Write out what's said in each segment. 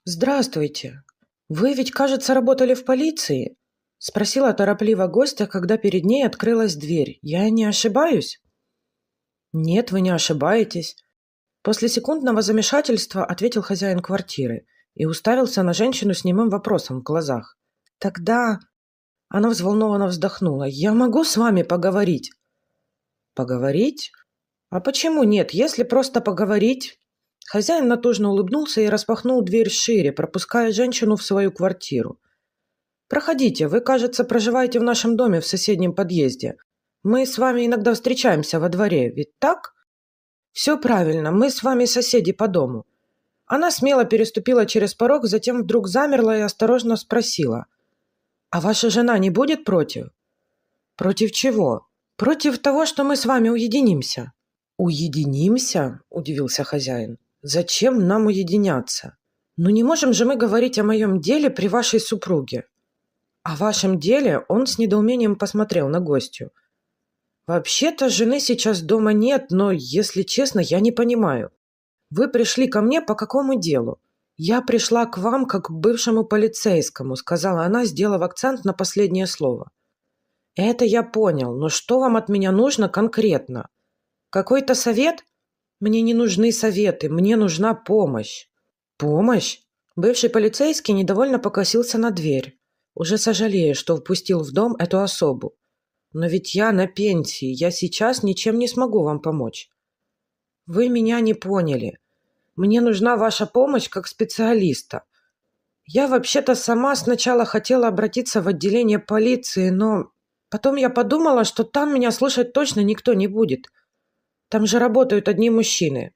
«Здравствуйте. Вы ведь, кажется, работали в полиции?» — спросила торопливо гостья, когда перед ней открылась дверь. «Я не ошибаюсь?» «Нет, вы не ошибаетесь». После секундного замешательства ответил хозяин квартиры и уставился на женщину с немым вопросом в глазах. «Тогда...» — она взволнованно вздохнула. «Я могу с вами поговорить?» «Поговорить? А почему нет, если просто поговорить?» Хозяин натужно улыбнулся и распахнул дверь шире, пропуская женщину в свою квартиру. «Проходите, вы, кажется, проживаете в нашем доме в соседнем подъезде. Мы с вами иногда встречаемся во дворе, ведь так?» «Все правильно, мы с вами соседи по дому». Она смело переступила через порог, затем вдруг замерла и осторожно спросила. «А ваша жена не будет против?» «Против чего?» «Против того, что мы с вами уединимся». «Уединимся?» – удивился хозяин. «Зачем нам уединяться? Ну не можем же мы говорить о моем деле при вашей супруге». «О вашем деле?» – он с недоумением посмотрел на гостью. «Вообще-то жены сейчас дома нет, но, если честно, я не понимаю. Вы пришли ко мне по какому делу?» «Я пришла к вам как к бывшему полицейскому», – сказала она, сделав акцент на последнее слово. «Это я понял, но что вам от меня нужно конкретно? Какой-то совет?» «Мне не нужны советы, мне нужна помощь». «Помощь?» Бывший полицейский недовольно покосился на дверь, уже сожалея, что впустил в дом эту особу. «Но ведь я на пенсии, я сейчас ничем не смогу вам помочь». «Вы меня не поняли. Мне нужна ваша помощь как специалиста. Я вообще-то сама сначала хотела обратиться в отделение полиции, но потом я подумала, что там меня слушать точно никто не будет. Там же работают одни мужчины».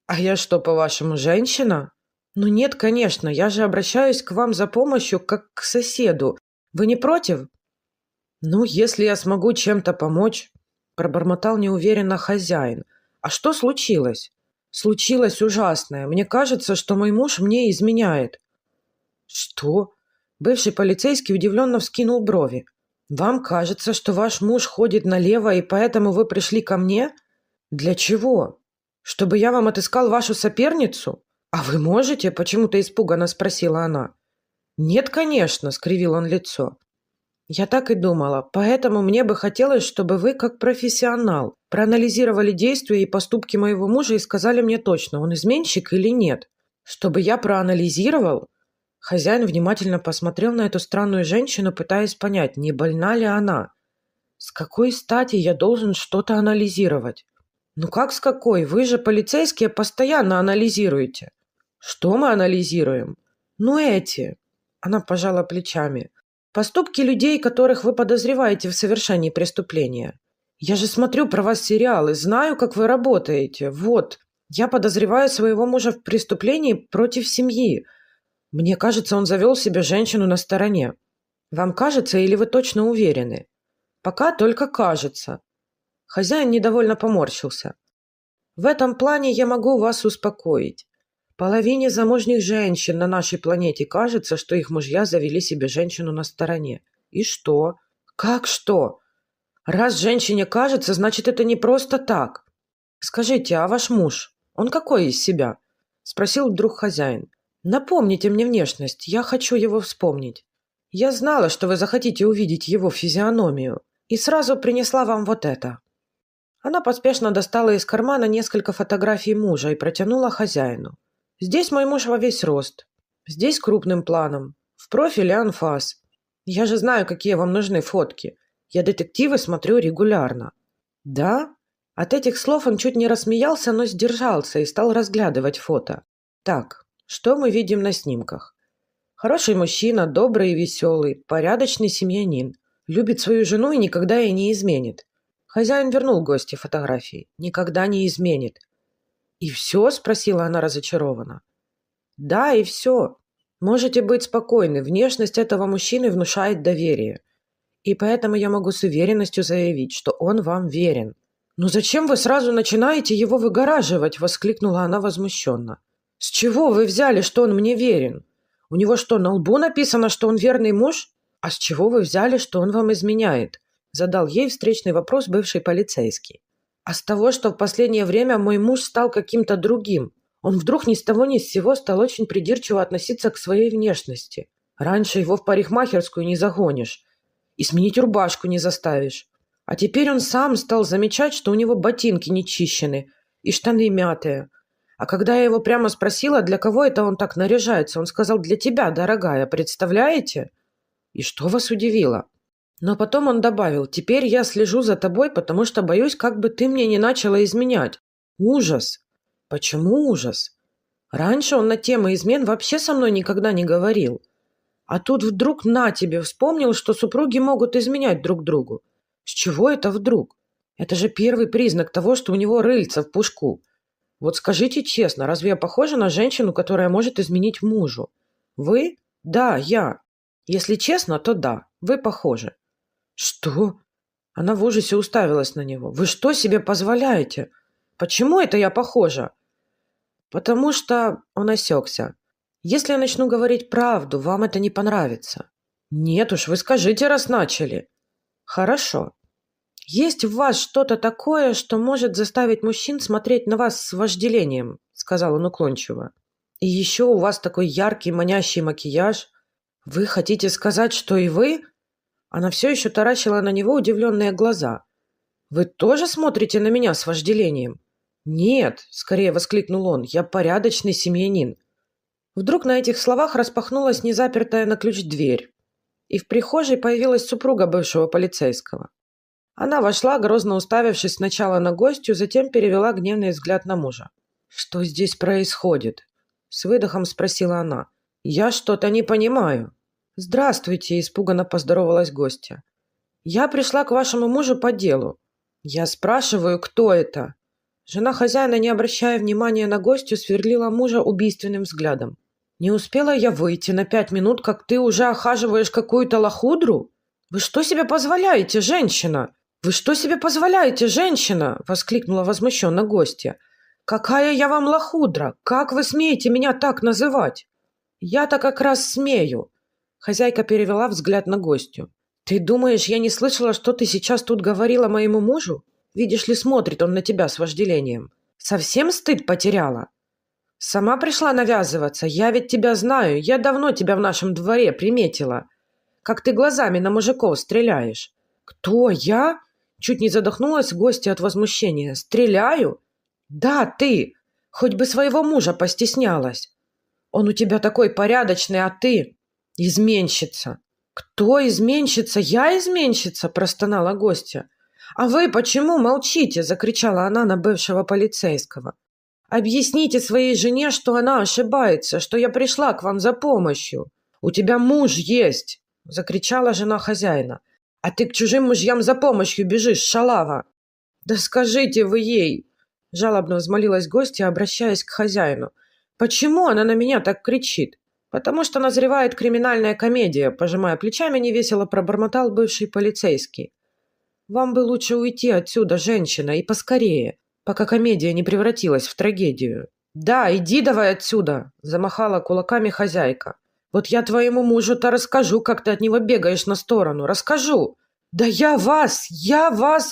«А я что, по-вашему, женщина?» «Ну нет, конечно, я же обращаюсь к вам за помощью, как к соседу. Вы не против?» «Ну, если я смогу чем-то помочь», — пробормотал неуверенно хозяин. «А что случилось?» «Случилось ужасное. Мне кажется, что мой муж мне изменяет». «Что?» Бывший полицейский удивленно вскинул брови. «Вам кажется, что ваш муж ходит налево, и поэтому вы пришли ко мне? Для чего? Чтобы я вам отыскал вашу соперницу? А вы можете?» — почему-то испуганно спросила она. «Нет, конечно», — скривил он лицо. «Я так и думала, поэтому мне бы хотелось, чтобы вы, как профессионал, проанализировали действия и поступки моего мужа и сказали мне точно, он изменщик или нет. Чтобы я проанализировал?» Хозяин внимательно посмотрел на эту странную женщину, пытаясь понять, не больна ли она. «С какой стати я должен что-то анализировать?» «Ну как с какой? Вы же, полицейские, постоянно анализируете». «Что мы анализируем?» «Ну эти...» Она пожала плечами. «Поступки людей, которых вы подозреваете в совершении преступления. Я же смотрю про вас сериалы, знаю, как вы работаете. Вот, я подозреваю своего мужа в преступлении против семьи. Мне кажется, он завел себе женщину на стороне. Вам кажется или вы точно уверены?» «Пока только кажется». Хозяин недовольно поморщился. «В этом плане я могу вас успокоить. Половине замужних женщин на нашей планете кажется, что их мужья завели себе женщину на стороне. И что? Как что? Раз женщине кажется, значит, это не просто так. Скажите, а ваш муж, он какой из себя?» — спросил вдруг хозяин. «Напомните мне внешность, я хочу его вспомнить. Я знала, что вы захотите увидеть его физиономию, и сразу принесла вам вот это». Она поспешно достала из кармана несколько фотографий мужа и протянула хозяину. «Здесь мой муж во весь рост. Здесь крупным планом. В профиле анфас. Я же знаю, какие вам нужны фотки. Я детективы смотрю регулярно». «Да?» От этих слов он чуть не рассмеялся, но сдержался и стал разглядывать фото. «Так, что мы видим на снимках?» «Хороший мужчина, добрый и веселый, порядочный семьянин. Любит свою жену и никогда ей не изменит». Хозяин вернул гостю фотографии. «Никогда не изменит». «И все?» — спросила она разочарованно. «Да, и все. Можете быть спокойны, внешность этого мужчины внушает доверие. И поэтому я могу с уверенностью заявить, что он вам верен». «Ну зачем вы сразу начинаете его выгораживать?» — воскликнула она возмущенно. «С чего вы взяли, что он мне верен? У него что, на лбу написано, что он верный муж? А с чего вы взяли, что он вам изменяет?» — задал ей встречный вопрос бывший полицейский. «А с того, что в последнее время мой муж стал каким-то другим. Он вдруг ни с того ни с сего стал очень придирчиво относиться к своей внешности. Раньше его в парикмахерскую не загонишь и сменить рубашку не заставишь. А теперь он сам стал замечать, что у него ботинки не чищены и штаны мятые. А когда я его прямо спросила, для кого это он так наряжается, он сказал: «Для тебя, дорогая, представляете?» И что вас удивило? Но потом он добавил: «Теперь я слежу за тобой, потому что боюсь, как бы ты мне не начала изменять». Ужас! Почему ужас? Раньше он на темы измен вообще со мной никогда не говорил. А тут вдруг на тебе вспомнил, что супруги могут изменять друг другу. С чего это вдруг? Это же первый признак того, что у него рыльца в пушку. Вот скажите честно, разве я похожа на женщину, которая может изменить мужу? Вы? Да, я. Если честно, то да, вы похожи. Что? Она в ужасе уставилась на него. Вы что себе позволяете? Почему это я похожа? Потому что он осекся. Если я начну говорить правду, вам это не понравится. Нет уж, вы скажите, раз начали. Хорошо. Есть в вас что-то такое, что может заставить мужчин смотреть на вас с вожделением, сказал он уклончиво. И еще у вас такой яркий, манящий макияж. Вы хотите сказать, что и вы? Она все еще таращила на него удивленные глаза. Вы тоже смотрите на меня с вожделением? Нет, скорее воскликнул он, я порядочный семьянин. Вдруг на этих словах распахнулась незапертая на ключ дверь, и в прихожей появилась супруга бывшего полицейского. Она вошла, грозно уставившись сначала на гостью, затем перевела гневный взгляд на мужа. «Что здесь происходит?» — с выдохом спросила она. «Я что-то не понимаю». «Здравствуйте», — испуганно поздоровалась гостья. «Я пришла к вашему мужу по делу». «Я спрашиваю, кто это?» Жена хозяина, не обращая внимания на гостью, сверлила мужа убийственным взглядом. «Не успела я выйти на 5 минут, как ты уже охаживаешь какую-то лохудру? Вы что себе позволяете, женщина? Вы что себе позволяете, женщина?» — воскликнула возмущенно гостья. «Какая я вам лохудра? Как вы смеете меня так называть?» «Я-то как раз смею». Хозяйка перевела взгляд на гостью. «Ты думаешь, я не слышала, что ты сейчас тут говорила моему мужу? Видишь ли, смотрит он на тебя с вожделением. Совсем стыд потеряла? Сама пришла навязываться. Я ведь тебя знаю. Я давно тебя в нашем дворе приметила. Как ты глазами на мужиков стреляешь». «Кто? Я?» Чуть не задохнулась гостья от возмущения. «Стреляю? Да, ты. Хоть бы своего мужа постеснялась. Он у тебя такой порядочный, а ты изменщица». «Кто изменщица? Я изменщица?» – простонала гостья. «А вы почему молчите?» – закричала она на бывшего полицейского. «Объясните своей жене, что она ошибается, что я пришла к вам за помощью. У тебя муж есть!» – закричала жена хозяина. «А ты к чужим мужьям за помощью бежишь, шалава!» «Да скажите вы ей!» – жалобно взмолилась гостья, обращаясь к хозяину. «Почему она на меня так кричит?» «Потому что назревает криминальная комедия», – пожимая плечами, невесело пробормотал бывший полицейский. «Вам бы лучше уйти отсюда, женщина, и поскорее, пока комедия не превратилась в трагедию». «Да, иди давай отсюда!» – замахала кулаками хозяйка. «Вот я твоему мужу-то расскажу, как ты от него бегаешь на сторону. Расскажу!» «Да я вас!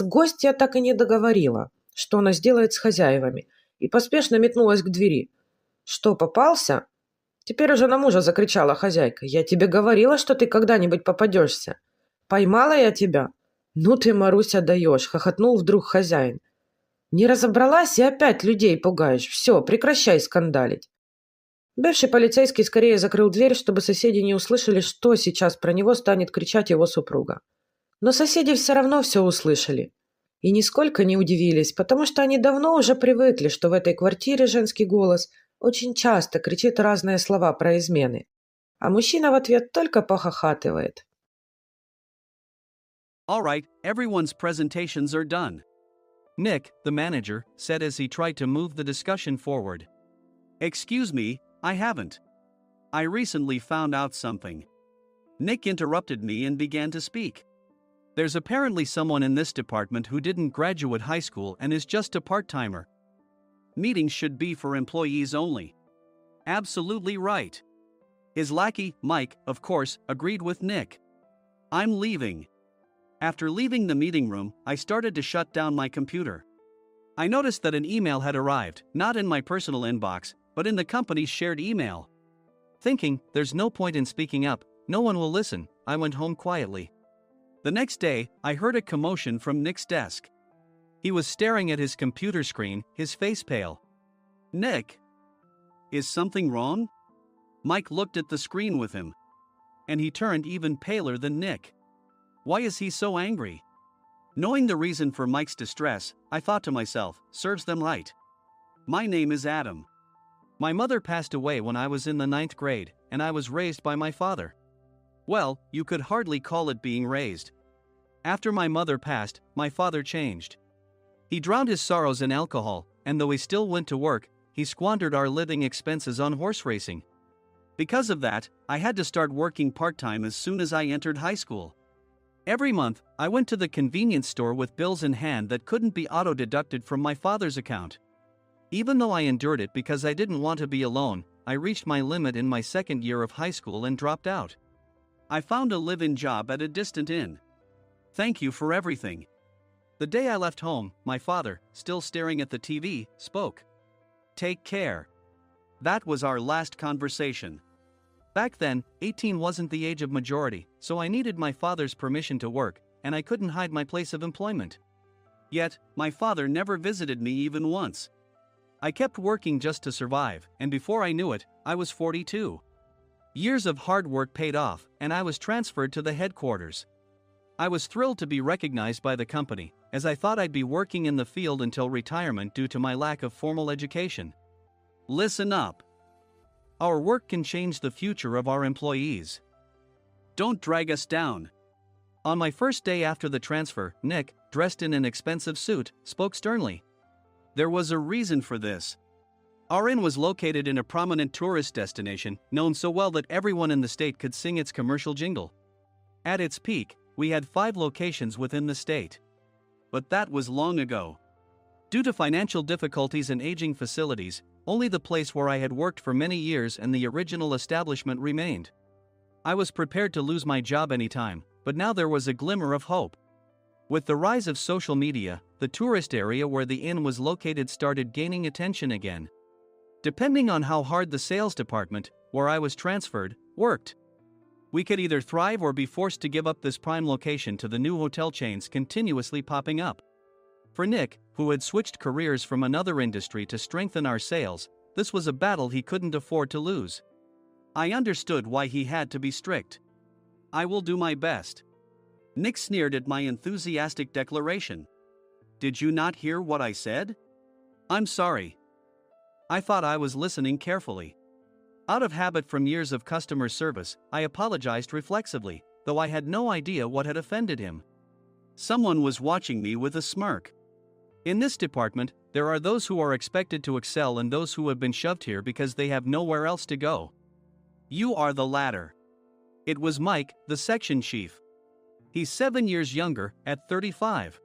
Гостья так и не договорила, что она сделает с хозяевами, и поспешно метнулась к двери. «Что, попался?» Теперь уже на мужа закричала хозяйка. «Я тебе говорила, что ты когда-нибудь попадешься. Поймала я тебя?» «Ну ты, Маруся, даешь!» – хохотнул вдруг хозяин. «Не разобралась и опять людей пугаешь. Все, прекращай скандалить». Бывший полицейский скорее закрыл дверь, чтобы соседи не услышали, что сейчас про него станет кричать его супруга. Но соседи все равно все услышали. И нисколько не удивились, потому что они давно уже привыкли, что в этой квартире женский голос очень часто кричит разные слова про измены. А мужчина в ответ только похохатывает. All right, everyone's presentations are done. Nick, the manager, said as he tried to move the discussion forward. Excuse me, I haven't. I recently found out something. Nick interrupted me and began to speak. There's apparently someone in this department who didn't graduate high school and is just a part-timer. Meetings should be for employees only. Absolutely right. His lackey, Mike, of course, agreed with Nick. I'm leaving. After leaving the meeting room, I started to shut down my computer. I noticed that an email had arrived, not in my personal inbox, but in the company's shared email. Thinking, there's no point in speaking up, no one will listen, I went home quietly. The next day, I heard a commotion from Nick's desk. He was staring at his computer screen, his face pale. "Nick, is something wrong?" Mike looked at the screen with him. And he turned even paler than Nick. Why is he so angry? Knowing the reason for Mike's distress, I thought to myself, serves them right. My name is Adam. My mother passed away when I was in the 9th grade, and I was raised by my father. Well, you could hardly call it being raised. After my mother passed, my father changed. He drowned his sorrows in alcohol, and though he still went to work, he squandered our living expenses on horse racing. Because of that, I had to start working part-time as soon as I entered high school. Every month, I went to the convenience store with bills in hand that couldn't be auto-deducted from my father's account. Even though I endured it because I didn't want to be alone, I reached my limit in my second year of high school and dropped out. I found a live-in job at a distant inn. Thank you for everything. The day I left home, my father, still staring at the TV, spoke. Take care. That was our last conversation. Back then, 18 wasn't the age of majority, so I needed my father's permission to work, and I couldn't hide my place of employment. Yet, my father never visited me even once. I kept working just to survive, and before I knew it, I was 42. Years of hard work paid off, and I was transferred to the headquarters. I was thrilled to be recognized by the company, as I thought I'd be working in the field until retirement due to my lack of formal education. Listen up. Our work can change the future of our employees. Don't drag us down. On my first day after the transfer, Nick, dressed in an expensive suit, spoke sternly. There was a reason for this. Our inn was located in a prominent tourist destination, known so well that everyone in the state could sing its commercial jingle. At its peak, we had 5 locations within the state. But that was long ago. Due to financial difficulties and aging facilities, only the place where I had worked for many years and the original establishment remained. I was prepared to lose my job anytime, but now there was a glimmer of hope. With the rise of social media, the tourist area where the inn was located started gaining attention again. Depending on how hard the sales department, where I was transferred, worked, we could either thrive or be forced to give up this prime location to the new hotel chains continuously popping up. For Nick, who had switched careers from another industry to strengthen our sales, this was a battle he couldn't afford to lose. I understood why he had to be strict. I will do my best. Nick sneered at my enthusiastic declaration. Did you not hear what I said? I'm sorry. I thought I was listening carefully. Out of habit from years of customer service, I apologized reflexively, though I had no idea what had offended him. Someone was watching me with a smirk. In this department, there are those who are expected to excel and those who have been shoved here because they have nowhere else to go. You are the latter. It was Mike, the section chief. He's 7 years younger, at 35.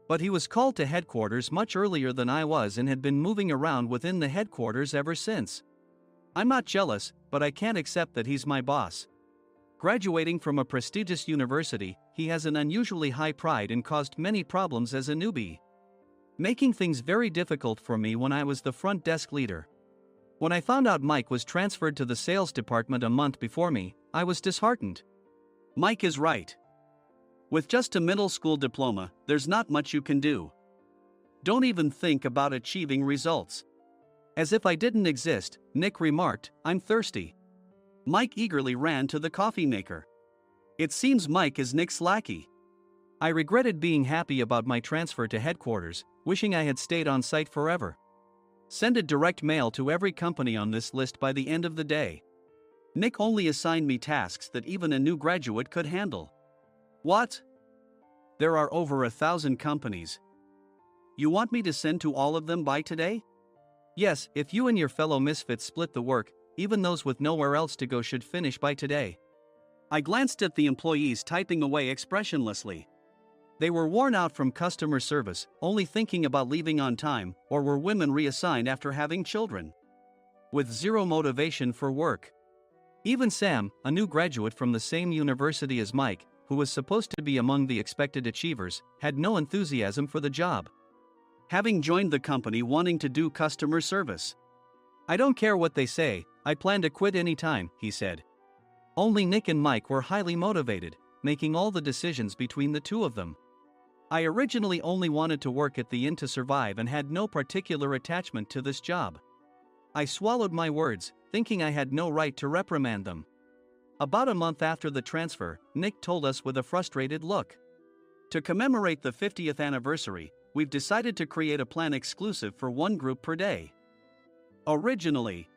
But he was called to headquarters much earlier than I was and had been moving around within the headquarters ever since. I'm not jealous, but I can't accept that he's my boss. Graduating from a prestigious university, he has an unusually high pride and caused many problems as a newbie, making things very difficult for me when I was the front desk leader. When I found out Mike was transferred to the sales department a month before me, I was disheartened. Mike is right. With just a middle school diploma, there's not much you can do. Don't even think about achieving results. As if I didn't exist, Nick remarked, I'm thirsty. Mike eagerly ran to the coffee maker. It seems Mike is Nick's lackey. I regretted being happy about my transfer to headquarters, wishing I had stayed on site forever. Send a direct mail to every company on this list by the end of the day. Nick only assigned me tasks that even a new graduate could handle. What? There are over 1,000 companies. You want me to send to all of them by today? Yes, if you and your fellow misfits split the work, even those with nowhere else to go should finish by today. I glanced at the employees typing away expressionlessly. They were worn out from customer service, only thinking about leaving on time, or were women reassigned after having children, with zero motivation for work. Even Sam, a new graduate from the same university as Mike, who was supposed to be among the expected achievers, had no enthusiasm for the job, having joined the company wanting to do customer service. I don't care what they say, I plan to quit anytime, he said. Only Nick and Mike were highly motivated, making all the decisions between the two of them. I originally only wanted to work at the inn to survive and had no particular attachment to this job. I swallowed my words, thinking I had no right to reprimand them. About a month after the transfer, Nick told us with a frustrated look. To commemorate the 50th anniversary, we've decided to create a plan exclusive for one group per day. Originally,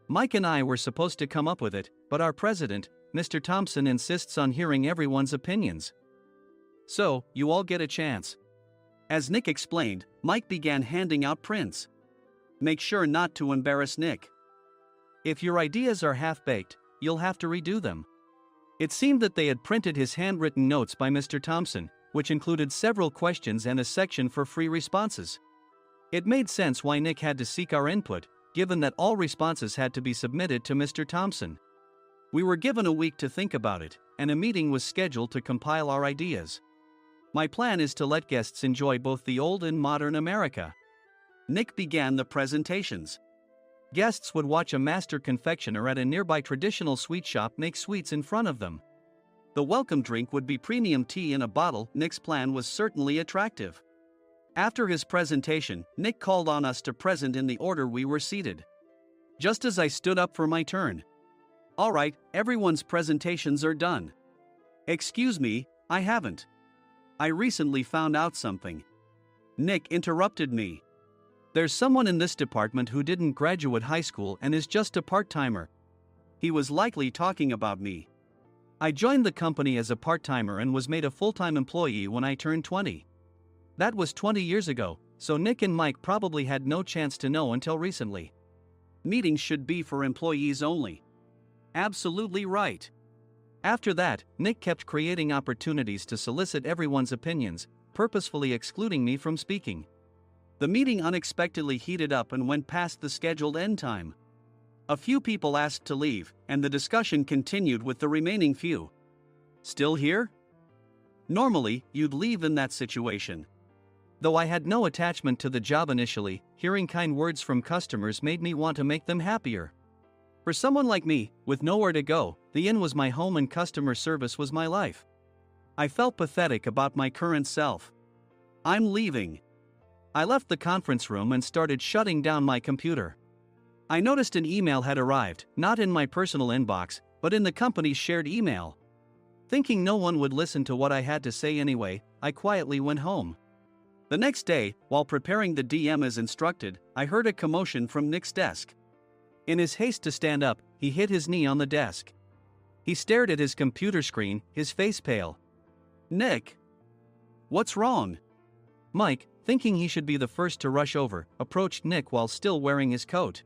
Mike and I were supposed to come up with it, but our president, Mr. Thompson, insists on hearing everyone's opinions. So, you all get a chance. As Nick explained, Mike began handing out prints. Make sure not to embarrass Nick. If your ideas are half-baked, you'll have to redo them. It seemed that they had printed his handwritten notes by Mr. Thompson, which included several questions and a section for free responses. It made sense why Nick had to seek our input, given that all responses had to be submitted to Mr. Thompson. We were given a week to think about it, and a meeting was scheduled to compile our ideas. My plan is to let guests enjoy both the old and modern America. Nick began the presentations. Guests would watch a master confectioner at a nearby traditional sweet shop make sweets in front of them. The welcome drink would be premium tea in a bottle. Nick's plan was certainly attractive. After his presentation, Nick called on us to present in the order we were seated. Just as I stood up for my turn. All right, everyone's presentations are done. Excuse me, I haven't. I recently found out something. Nick interrupted me. There's someone in this department who didn't graduate high school and is just a part-timer. He was likely talking about me. I joined the company as a part-timer and was made a full-time employee when I turned 20. That was 20 years ago, so Nick and Mike probably had no chance to know until recently. Meetings should be for employees only. Absolutely right. After that, Nick kept creating opportunities to solicit everyone's opinions, purposefully excluding me from speaking. The meeting unexpectedly heated up and went past the scheduled end time. A few people asked to leave, and the discussion continued with the remaining few. Still here? Normally, you'd leave in that situation. Though I had no attachment to the job initially, hearing kind words from customers made me want to make them happier. For someone like me, with nowhere to go, the inn was my home and customer service was my life. I felt pathetic about my current self. I'm leaving. I left the conference room and started shutting down my computer. I noticed an email had arrived, not in my personal inbox, but in the company's shared email. Thinking no one would listen to what I had to say anyway, I quietly went home. The next day, while preparing the DM as instructed, I heard a commotion from Nick's desk. In his haste to stand up, he hit his knee on the desk. He stared at his computer screen, his face pale. Nick! What's wrong? Mike, thinking he should be the first to rush over, approached Nick while still wearing his coat.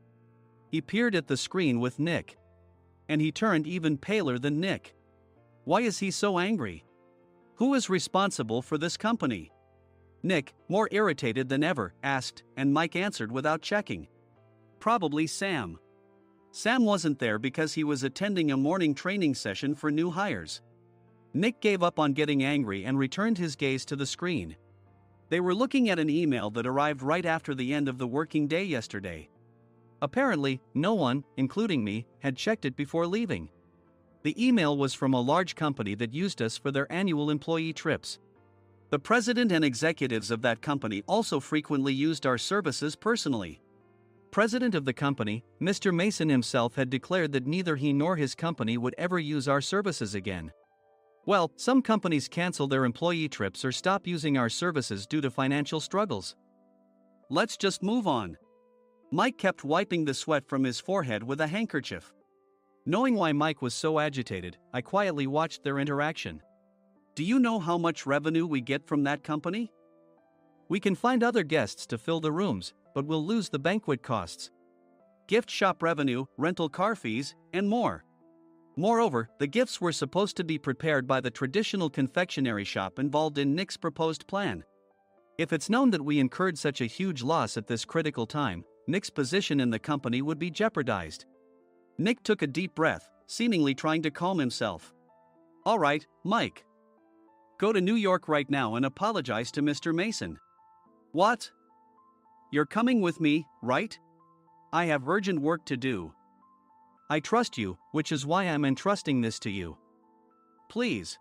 He peered at the screen with Nick. And he turned even paler than Nick. Why is he so angry? Who is responsible for this company? Nick, more irritated than ever, asked, and Mike answered without checking. Probably Sam. Sam wasn't there because he was attending a morning training session for new hires. Nick gave up on getting angry and returned his gaze to the screen. They were looking at an email that arrived right after the end of the working day yesterday. Apparently, no one, including me, had checked it before leaving. The email was from a large company that used us for their annual employee trips. The president and executives of that company also frequently used our services personally. President of the company, Mr. Mason himself, had declared that neither he nor his company would ever use our services again. Well, some companies cancel their employee trips or stop using our services due to financial struggles. Let's just move on. Mike kept wiping the sweat from his forehead with a handkerchief. Knowing why Mike was so agitated, I quietly watched their interaction. Do you know how much revenue we get from that company? We can find other guests to fill the rooms, but we'll lose the banquet costs, gift shop revenue, rental car fees, and more. Moreover, the gifts were supposed to be prepared by the traditional confectionery shop involved in Nick's proposed plan. If it's known that we incurred such a huge loss at this critical time, Nick's position in the company would be jeopardized. Nick took a deep breath, seemingly trying to calm himself. All right, Mike. Go to New York right now and apologize to Mr. Mason. What? You're coming with me, right? I have urgent work to do. I trust you, which is why I'm entrusting this to you. Please.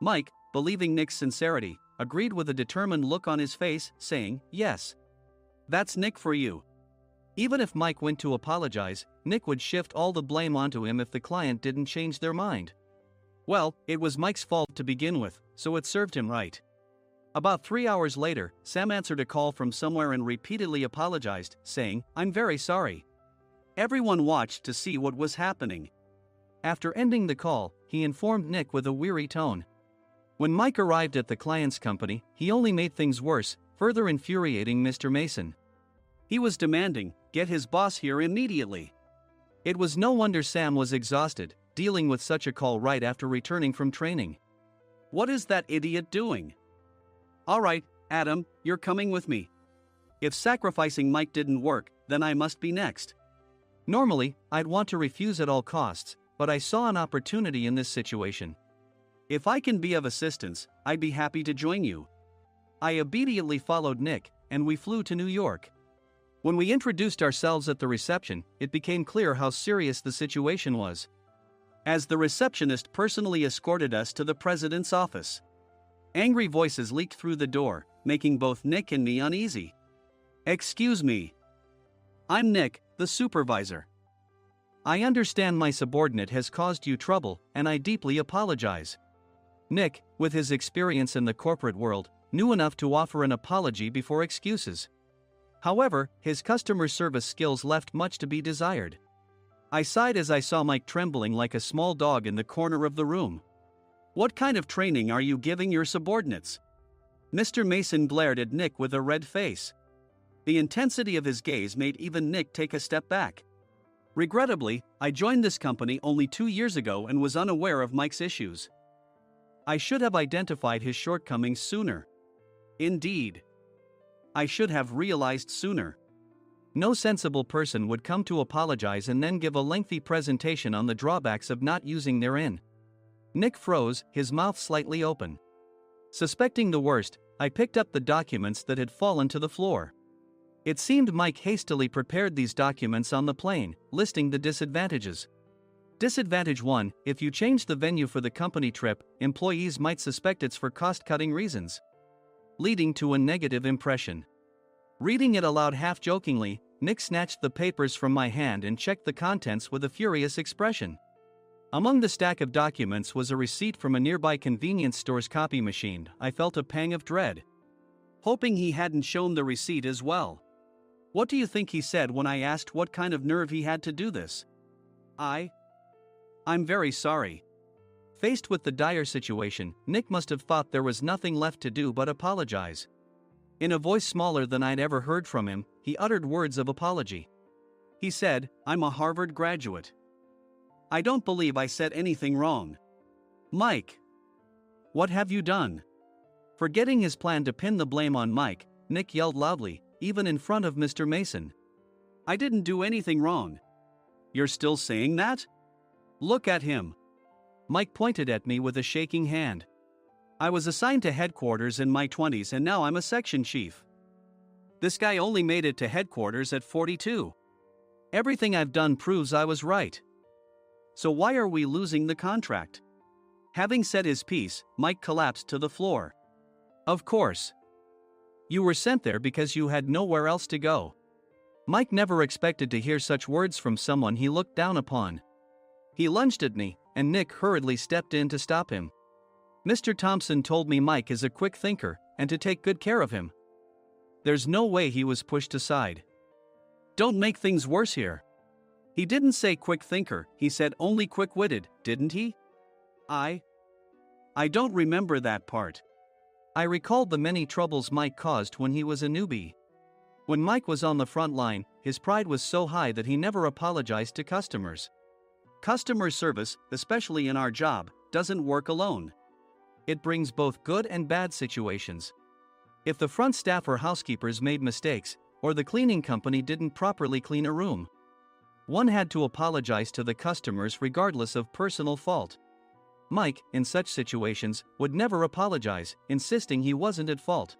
Mike, believing Nick's sincerity, agreed with a determined look on his face, saying, yes. That's Nick for you. Even if Mike went to apologize, Nick would shift all the blame onto him if the client didn't change their mind. Well, it was Mike's fault to begin with, so it served him right. About 3 hours later, Sam answered a call from somewhere and repeatedly apologized, saying, I'm very sorry. Everyone watched to see what was happening. After ending the call, he informed Nick with a weary tone. When Mike arrived at the client's company, he only made things worse, further infuriating Mr. Mason. He was demanding, get his boss here immediately. It was no wonder Sam was exhausted, dealing with such a call right after returning from training. What is that idiot doing? Alright, Adam, you're coming with me. If sacrificing Mike didn't work, then I must be next. Normally, I'd want to refuse at all costs, but I saw an opportunity in this situation. If I can be of assistance, I'd be happy to join you. I obediently followed Nick, and we flew to New York. When we introduced ourselves at the reception, it became clear how serious the situation was. As the receptionist personally escorted us to the president's office. Angry voices leaked through the door, making both Nick and me uneasy. Excuse me. I'm Nick, the supervisor. I understand my subordinate has caused you trouble, and I deeply apologize. Nick, with his experience in the corporate world, knew enough to offer an apology before excuses. However, his customer service skills left much to be desired. I sighed as I saw Mike trembling like a small dog in the corner of the room. What kind of training are you giving your subordinates? Mr. Mason glared at Nick with a red face. The intensity of his gaze made even Nick take a step back. Regrettably, I joined this company only 2 years ago and was unaware of Mike's issues. I should have identified his shortcomings sooner. Indeed. I should have realized sooner. No sensible person would come to apologize and then give a lengthy presentation on the drawbacks of not using their in. Nick froze, his mouth slightly open. Suspecting the worst, I picked up the documents that had fallen to the floor. It seemed Mike hastily prepared these documents on the plane, listing the disadvantages. Disadvantage 1: if you change the venue for the company trip, employees might suspect it's for cost-cutting reasons, leading to a negative impression. Reading it aloud half-jokingly, Nick snatched the papers from my hand and checked the contents with a furious expression. Among the stack of documents was a receipt from a nearby convenience store's copy machine. I felt a pang of dread, hoping he hadn't shown the receipt as well. What do you think he said when I asked what kind of nerve he had to do this? I'm very sorry. Faced with the dire situation, Nick must have thought there was nothing left to do but apologize. In a voice smaller than I'd ever heard from him, he uttered words of apology. He said, I'm a Harvard graduate. I don't believe I said anything wrong. Mike, what have you done? Forgetting his plan to pin the blame on Mike, Nick yelled loudly, even in front of Mr. Mason. I didn't do anything wrong. You're still saying that? Look at him. Mike pointed at me with a shaking hand. I was assigned to headquarters in my 20s and now I'm a section chief. This guy only made it to headquarters at 42. Everything I've done proves I was right. So why are we losing the contract? Having said his piece, Mike collapsed to the floor. Of course. You were sent there because you had nowhere else to go. Mike never expected to hear such words from someone he looked down upon. He lunged at me, and Nick hurriedly stepped in to stop him. Mr. Thompson told me Mike is a quick thinker, and to take good care of him. There's no way he was pushed aside. Don't make things worse here. He didn't say quick thinker, he said only quick-witted, didn't he? I don't remember that part. I recalled the many troubles Mike caused when he was a newbie. When Mike was on the front line, his pride was so high that he never apologized to customers. Customer service, especially in our job, doesn't work alone. It brings both good and bad situations. If the front staff or housekeepers made mistakes, or the cleaning company didn't properly clean a room, one had to apologize to the customers regardless of personal fault. Mike, in such situations, would never apologize, insisting he wasn't at fault.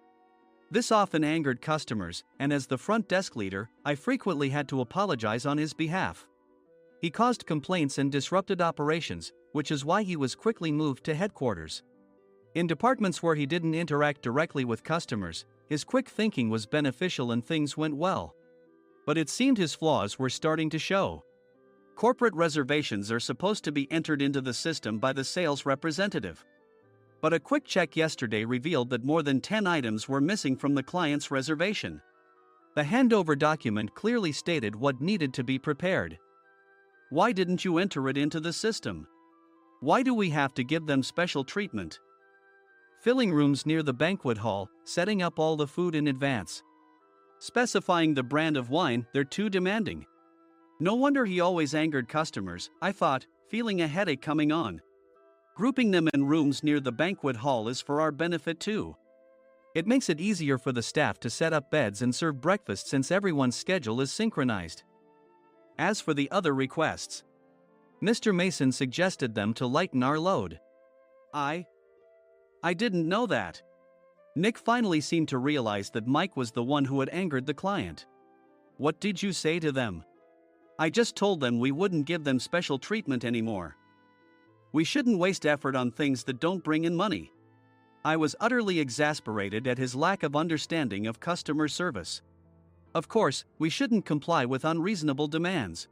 This often angered customers, and as the front desk leader, I frequently had to apologize on his behalf. He caused complaints and disrupted operations, which is why he was quickly moved to headquarters. In departments where he didn't interact directly with customers, his quick thinking was beneficial and things went well. But it seemed his flaws were starting to show. Corporate reservations are supposed to be entered into the system by the sales representative. But a quick check yesterday revealed that more than 10 items were missing from the client's reservation. The handover document clearly stated what needed to be prepared. Why didn't you enter it into the system? Why do we have to give them special treatment? Filling rooms near the banquet hall, setting up all the food in advance. Specifying the brand of wine, they're too demanding. No wonder he always angered customers, I thought, feeling a headache coming on. Grouping them in rooms near the banquet hall is for our benefit too. It makes it easier for the staff to set up beds and serve breakfast since everyone's schedule is synchronized. As for the other requests, Mr. Mason suggested them to lighten our load. I didn't know that. Nick finally seemed to realize that Mike was the one who had angered the client. What did you say to them? I just told them we wouldn't give them special treatment anymore. We shouldn't waste effort on things that don't bring in money. I was utterly exasperated at his lack of understanding of customer service. Of course, we shouldn't comply with unreasonable demands.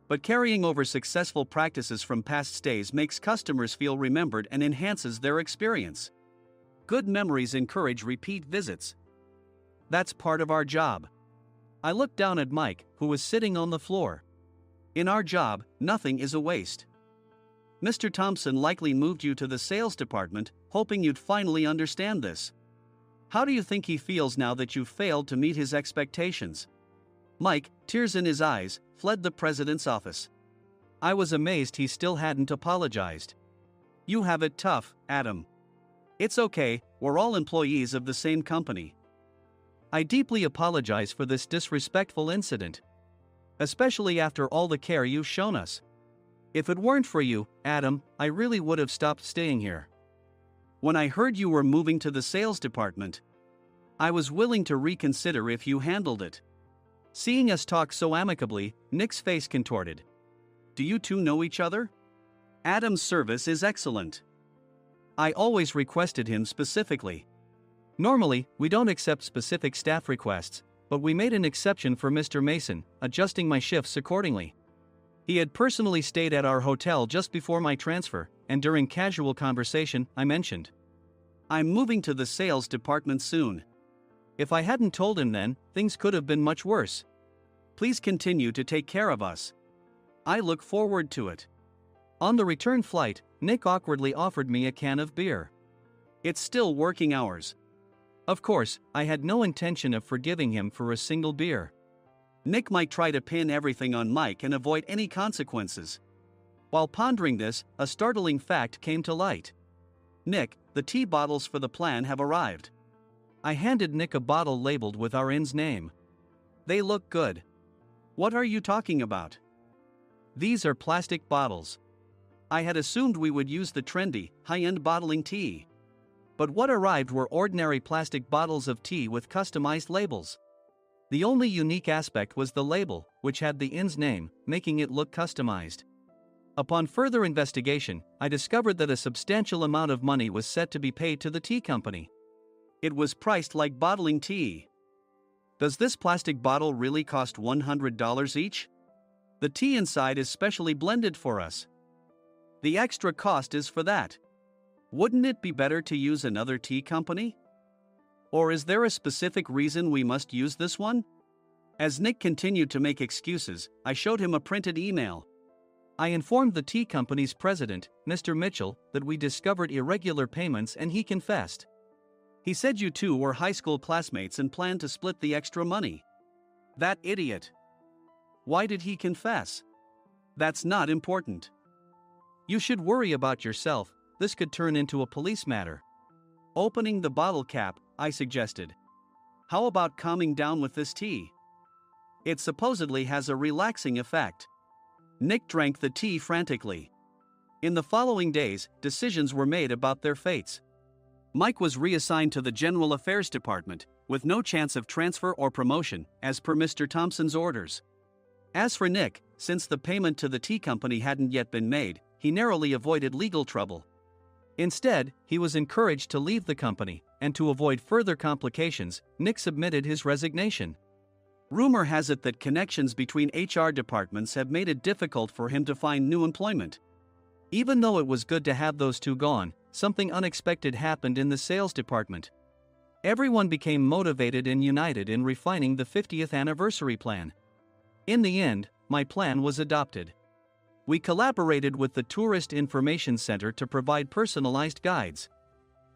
But carrying over successful practices from past stays makes customers feel remembered and enhances their experience. Good memories encourage repeat visits. That's part of our job. I looked down at Mike, who was sitting on the floor. In our job, nothing is a waste. Mr. Thompson likely moved you to the sales department, hoping you'd finally understand this. How do you think he feels now that you've failed to meet his expectations? Mike, tears in his eyes, fled the president's office. I was amazed he still hadn't apologized. You have it tough, Adam. It's okay, we're all employees of the same company. I deeply apologize for this disrespectful incident. Especially after all the care you've shown us. If it weren't for you, Adam, I really would have stopped staying here. When I heard you were moving to the sales department, I was willing to reconsider if you handled it. Seeing us talk so amicably, Nick's face contorted. Do you two know each other? Adam's service is excellent. I always requested him specifically. Normally, we don't accept specific staff requests, but we made an exception for Mr. Mason, adjusting my shifts accordingly. He had personally stayed at our hotel just before my transfer, and during casual conversation, I mentioned, I'm moving to the sales department soon. If I hadn't told him then, things could have been much worse. Please continue to take care of us. I look forward to it. On the return flight, Nick awkwardly offered me a can of beer. It's still working hours. Of course, I had no intention of forgiving him for a single beer. Nick might try to pin everything on Mike and avoid any consequences. While pondering this, a startling fact came to light. Nick, the tea bottles for the plan have arrived. I handed Nick a bottle labeled with our inn's name. They look good. What are you talking about? These are plastic bottles. I had assumed we would use the trendy, high-end bottling tea. But what arrived were ordinary plastic bottles of tea with customized labels. The only unique aspect was the label, which had the inn's name, making it look customized. Upon further investigation, I discovered that a substantial amount of money was set to be paid to the tea company. It was priced like bottling tea. Does this plastic bottle really cost $100 each? The tea inside is specially blended for us. The extra cost is for that. Wouldn't it be better to use another tea company? Or is there a specific reason we must use this one? As Nick continued to make excuses, I showed him a printed email. I informed the tea company's president, Mr. Mitchell, that we discovered irregular payments and he confessed. He said you two were high school classmates and planned to split the extra money. That idiot. Why did he confess? That's not important. You should worry about yourself, this could turn into a police matter. Opening the bottle cap, I suggested. How about calming down with this tea? It supposedly has a relaxing effect. Nick drank the tea frantically. In the following days, decisions were made about their fates. Mike was reassigned to the General Affairs Department, with no chance of transfer or promotion, as per Mr. Thompson's orders. As for Nick, since the payment to the tea company hadn't yet been made, he narrowly avoided legal trouble. Instead, he was encouraged to leave the company, and to avoid further complications, Nick submitted his resignation. Rumor has it that connections between HR departments have made it difficult for him to find new employment. Even though it was good to have those two gone, something unexpected happened in the sales department. Everyone became motivated and united in refining the 50th anniversary plan. In the end, my plan was adopted. We collaborated with the Tourist Information Center to provide personalized guides.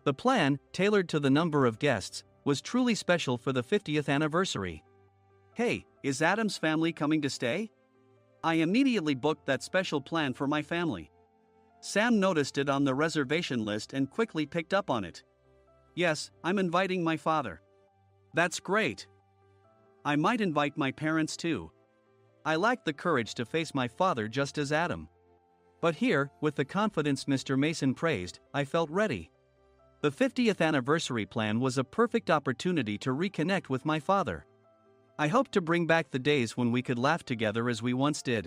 The plan, tailored to the number of guests, was truly special for the 50th anniversary. Hey, is Adam's family coming to stay? I immediately booked that special plan for my family. Sam noticed it on the reservation list and quickly picked up on it. Yes, I'm inviting my father. That's great. I might invite my parents too. I lacked the courage to face my father just as Adam. But here, with the confidence Mr. Mason praised, I felt ready. The 50th anniversary plan was a perfect opportunity to reconnect with my father. I hoped to bring back the days when we could laugh together as we once did.